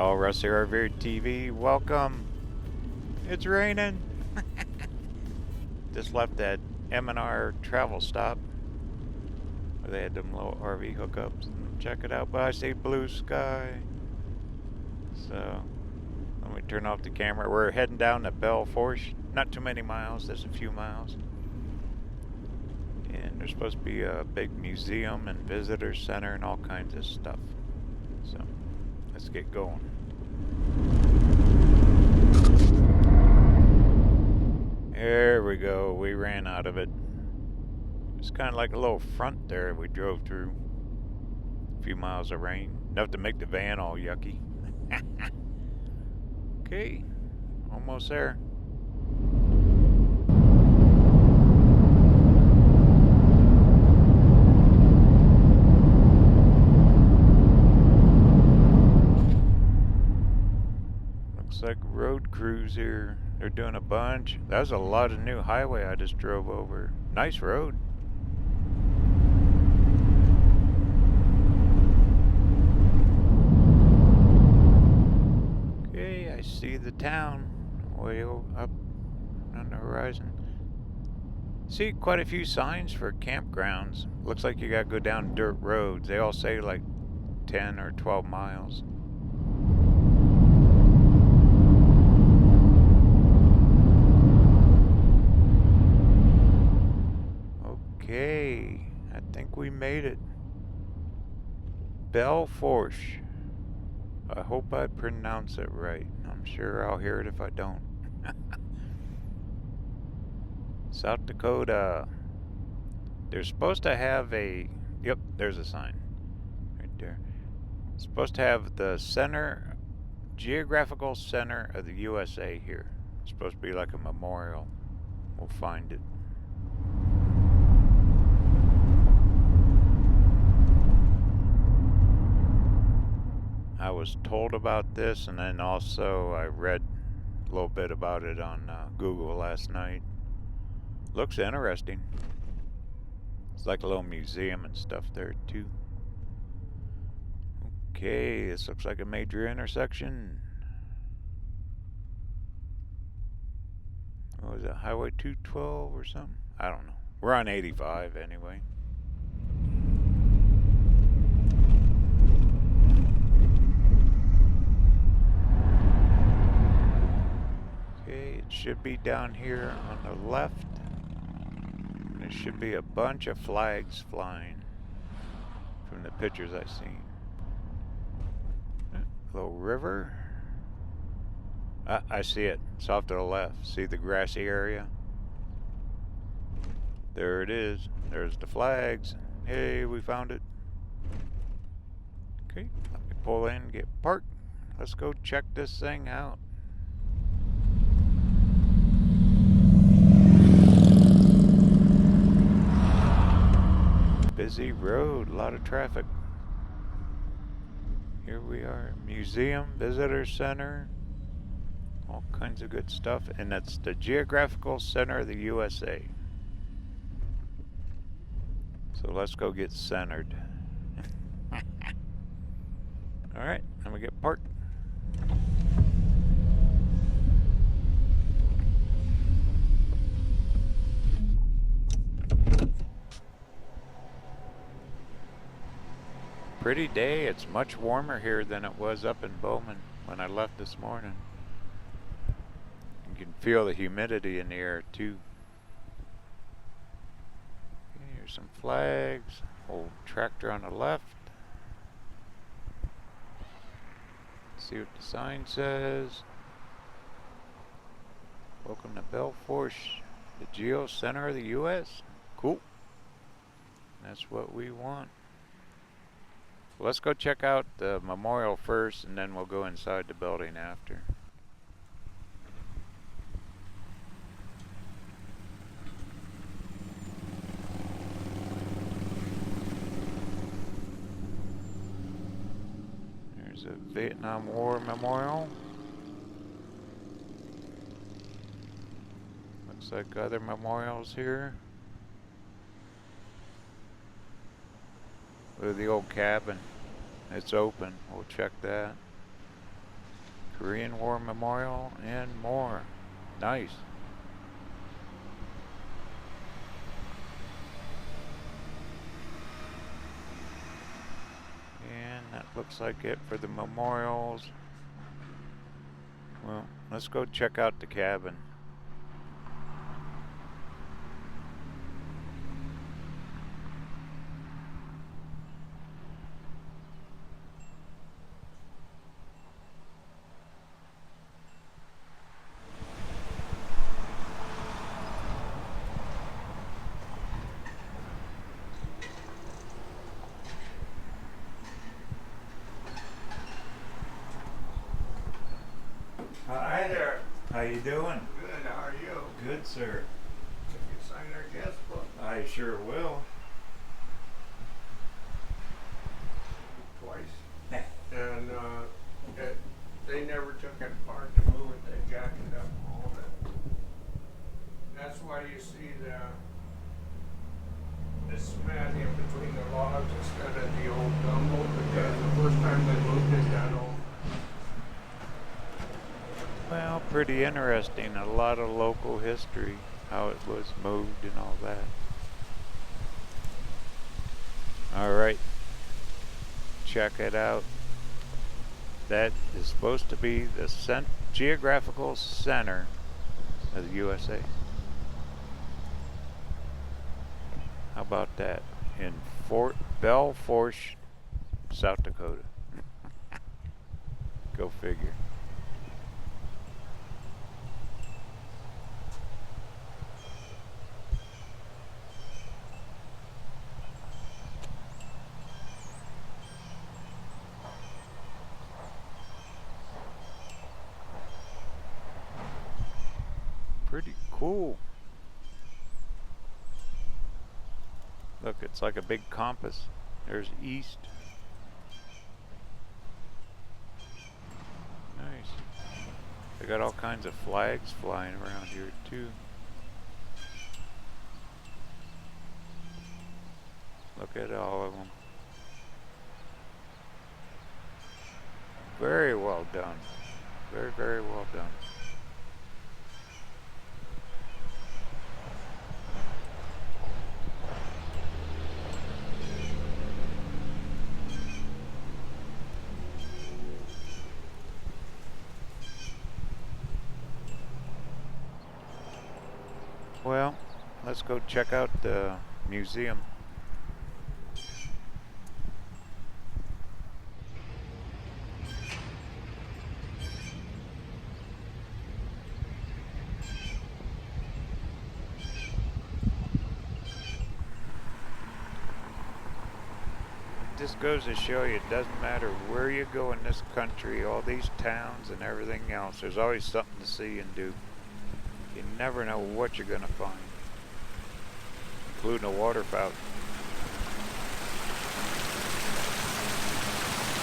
y'all, Russ here, RVerTV. Welcome. It's raining. Just left that M&R travel stop where they had them little RV hookups. Check it out, but I see blue sky. So let me turn off the camera. We're heading down to Belle Fourche. Not too many miles, just a few miles. And there's supposed to be a big museum and visitor center and all kinds of stuff. So let's get going. There we go. We ran out of it. It's kind of like a little front there we drove through. A few miles of rain. Enough to make the van all yucky. Okay. Almost there. Looks like road crews here. They're doing a bunch. That was a lot of new highway I just drove over. Nice road. Okay, I see the town way up on the horizon. See quite a few signs for campgrounds. Looks like you gotta go down dirt roads. They all say like 10 or 12 miles. Okay, I think we made it. Belle Fourche. I hope I pronounce it right. I'm sure I'll hear it if I don't. South Dakota. They're supposed to have a... Yep, there's a sign. Right there. It's supposed to have the center... Geographical center of the USA here. It's supposed to be like a memorial. We'll find it. I was told about this, and then also I read a little bit about it on Google last night. Looks interesting. It's like a little museum and stuff there too. Okay, this looks like a major intersection. What was it, Highway 212 or something? I don't know. We're on 85 anyway. It should be down here on the left. And there should be a bunch of flags flying from the pictures I've seen. Little river. I see it. It's off to the left. See the grassy area? There it is. There's the flags. Hey, we found it. Okay, let me pull in and get parked. Let's go check this thing out. Busy road, a lot of traffic. Here we are, museum, visitor center, all kinds of good stuff, and that's the geographical center of the USA. So let's go get centered. Alright, let me get parked. Pretty day. It's much warmer here than it was up in Bowman when I left this morning. You can feel the humidity in the air too. Okay, here's some flags. Old tractor on the left. See what the sign says. Welcome to Belle Fourche, the geo center of the US. Cool. That's what we want. Let's go check out the memorial first, and then we'll go inside the building after. There's a Vietnam War memorial. Looks like other memorials here. Look at the old cabin. It's open. We'll check that. Korean War Memorial, and more. Nice. And that looks like it for the memorials. Well, let's go check out the cabin. Hi there. How you doing? Good, how are you? Good, sir. Can you sign our guest book? I sure will. Twice. And they never took it apart to move it, they jacked it up and all that. That's why you see the cement in between the logs instead of the old gumbo, because the first time they moved it that old. Well, pretty interesting. A lot of local history, how it was moved and all that. All right. Check it out. That is supposed to be the geographical center of the USA. How about that? In Belle Fourche, South Dakota. Go figure. Pretty cool. Look, it's like a big compass. There's east. Nice. They got all kinds of flags flying around here too. Look at all of them. Very well done. Very, very well done. Well, let's go check out the museum. This goes to show you it doesn't matter where you go in this country, all these towns and everything else, there's always something to see and do. You never know what you're going to find, including a water fountain.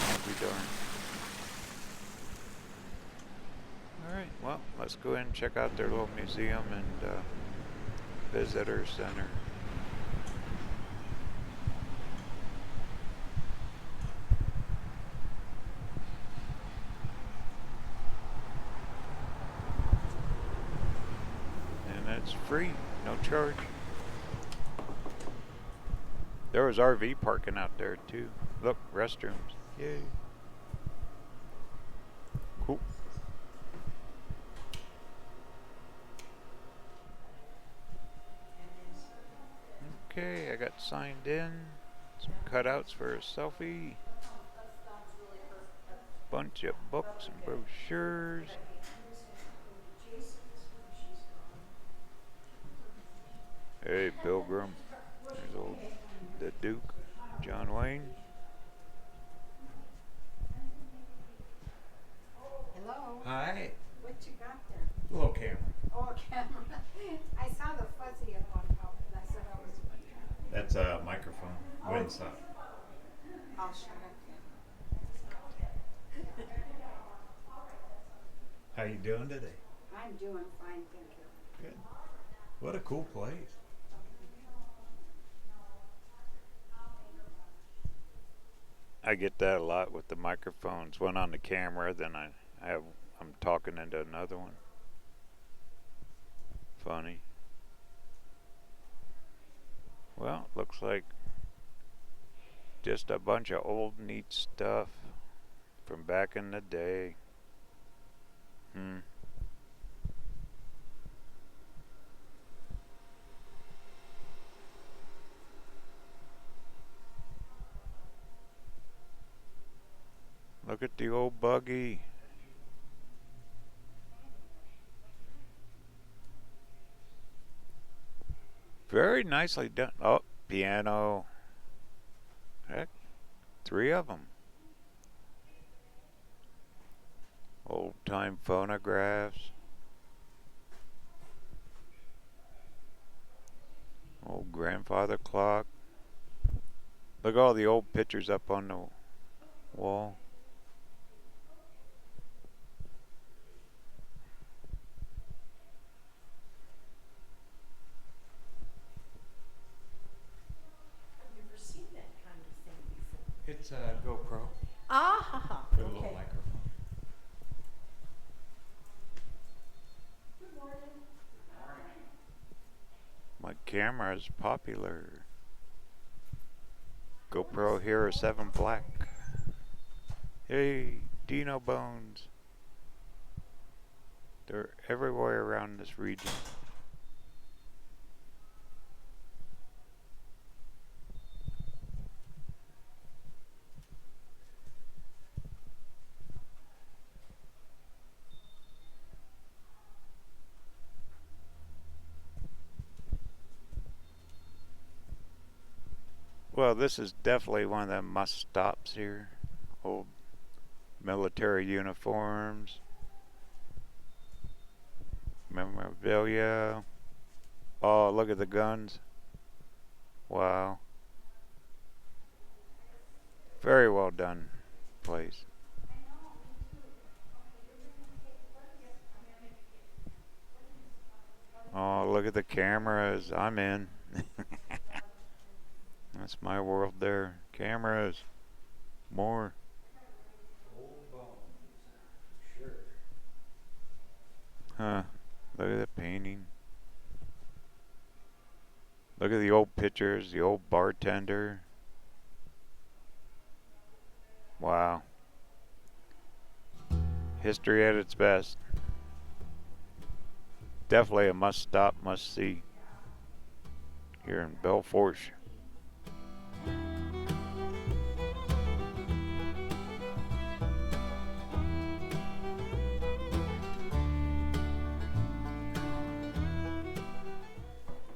I'll be darned. Alright, well, let's go ahead and check out their little museum and visitor center. It's free, no charge. There was RV parking out there too. Look, restrooms. Yay. Cool. Okay, I got signed in. Some cutouts for a selfie. Bunch of books and brochures. Hey, Pilgrim. There's old the Duke, John Wayne. Hello. Hi. What you got there? Little camera. Oh, a camera. I saw the fuzzy at one point, and I said I was. That's a microphone. Oh. Windsock. I'll shut up. How you doing today? I'm doing fine, thank you. Good. What a cool place. I get that a lot with the microphones. One on the camera, then I have I'm talking into another one. Funny. Well, looks like just a bunch of old neat stuff from back in the day. Look at the old buggy. Very nicely done. Oh, piano. Heck, 3 of them. Old time phonographs. Old grandfather clock. Look at all the old pictures up on the wall. I've never seen that kind of thing before. It's a GoPro Ah, ha, ha. with a little Okay. microphone. Good morning. My camera is popular. GoPro Hero 7 Black. Hey, Dino Bones. They're everywhere around this region. Well, this is definitely one of the must stops here. Old military uniforms, memorabilia. Oh, look at the guns. Wow. Very well done place. Oh, look at the cameras. I'm in. That's my world there. Cameras. More. Old bones, sure. Huh. Look at the painting. Look at the old pictures, the old bartender. Wow. History at its best. Definitely a must stop, must see here in Belle Fourche.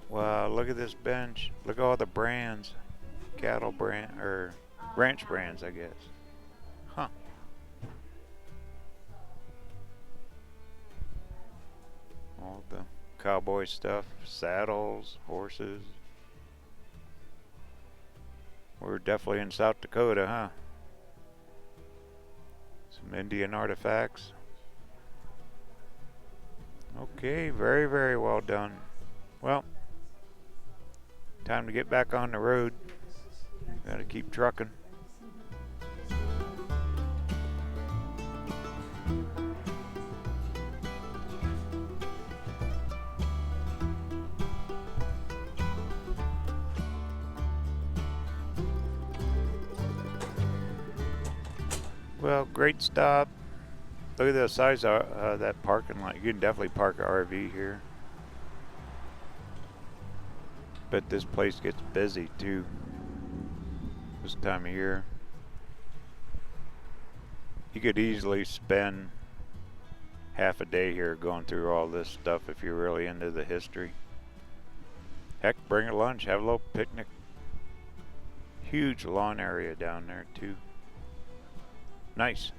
Wow, look at this bench. Look at all the brands. Cattle brand, or ranch brands, I guess. Huh. All the cowboy stuff, saddles, horses. We're definitely in South Dakota, huh? Some Indian artifacts. Okay, very, very well done. Well, time to get back on the road. Gotta keep trucking. Well, great stop. Look at the size of that parking lot. You can definitely park an RV here. But this place gets busy too this time of year. You could easily spend half a day here going through all this stuff if you're really into the history. Heck, bring a lunch, have a little picnic. Huge lawn area down there too. Nice.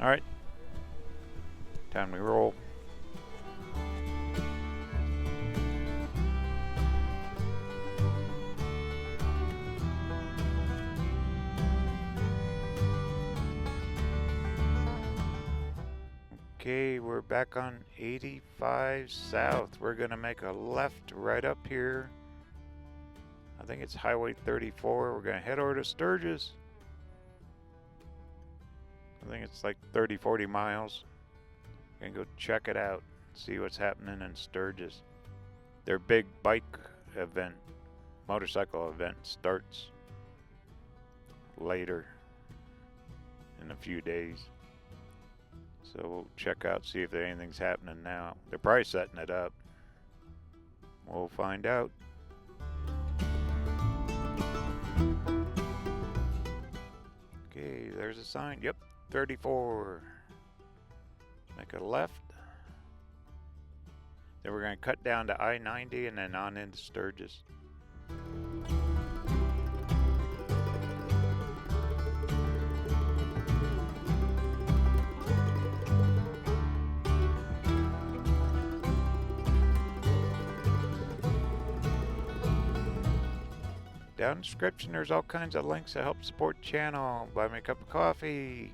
All right. Time to roll. Okay, we're back on 85 South. We're gonna make a left right up here. I think it's Highway 34. We're gonna head over to Sturgis. I think it's like 30, 40 miles. Gonna go check it out, see what's happening in Sturgis. Their big bike event, motorcycle event starts later in a few days. So we'll check out, see if anything's happening now. They're probably setting it up. We'll find out. Okay, there's a sign. Yep, 34. Make a left. Then we're going to cut down to I-90 and then on into Sturgis. Down in the description, there's all kinds of links to help support the channel. Buy me a cup of coffee.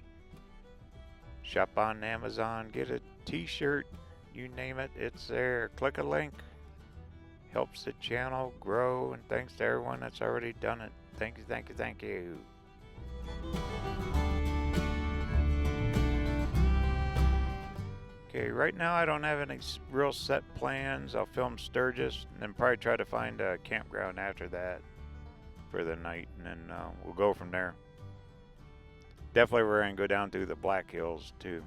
Shop on Amazon. Get a t-shirt. You name it, it's there. Click a link. Helps the channel grow. And thanks to everyone that's already done it. Thank you, thank you, thank you. Okay, right now I don't have any real set plans. I'll film Sturgis and then probably try to find a campground after that for the night, and then we'll go from there. Definitely we're going to go down through the Black Hills too.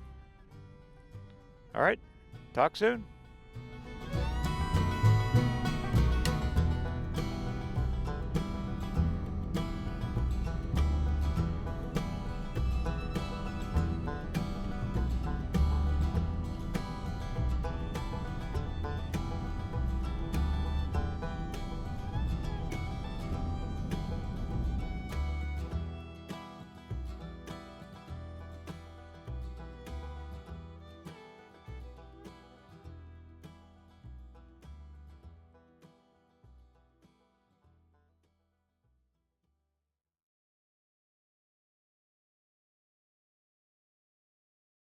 Alright, talk soon.